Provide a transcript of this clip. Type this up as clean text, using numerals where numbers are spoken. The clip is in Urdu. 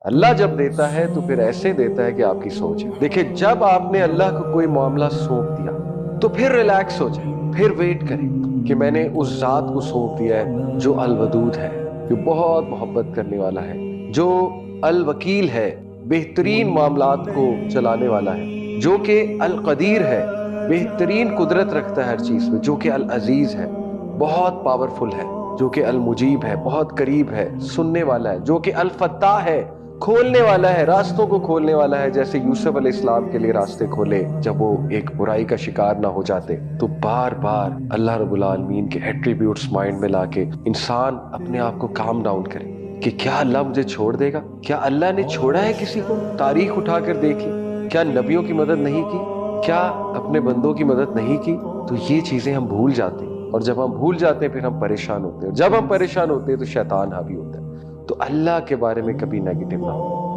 اللہ جب دیتا ہے تو پھر ایسے دیتا ہے کہ آپ کی سوچ ہے. دیکھیں جب آپ نے اللہ کو کوئی معاملہ سونپ دیا تو پھر ریلیکس ہو جائیں, پھر ویٹ کریں کہ میں نے اس ذات کو سونپ دیا ہے جو الودود ہے, جو بہت محبت کرنے والا ہے, جو الوکیل ہے, بہترین معاملات کو چلانے والا ہے, جو کہ القدیر ہے, بہترین قدرت رکھتا ہے ہر چیز میں, جو کہ العزیز ہے, بہت پاورفل ہے, جو کہ المجیب ہے, بہت قریب ہے, سننے والا ہے, جو کہ الفتاح ہے, کھولنے والا ہے, راستوں کو کھولنے والا ہے, جیسے یوسف علیہ السلام کے لیے راستے کھولے جب وہ ایک برائی کا شکار نہ ہو جاتے. تو بار بار اللہ رب العالمین کے ایٹریبیوٹس مائنڈ میں لا کے انسان اپنے آپ کو کام ڈاؤن کرے کہ کیا اللہ مجھے چھوڑ دے گا؟ کیا اللہ نے چھوڑا ہے کسی کو؟ تاریخ اٹھا کر دیکھی, کیا نبیوں کی مدد نہیں کی؟ کیا اپنے بندوں کی مدد نہیں کی؟ تو یہ چیزیں ہم بھول جاتے ہیں, اور جب ہم بھول جاتے ہیں پھر ہم پریشان ہوتے ہیں, جب ہم پریشان ہوتے ہیں تو شیطان حاوی ہوتا ہے. تو اللہ کے بارے میں کبھی نیگیٹو نہ ہو.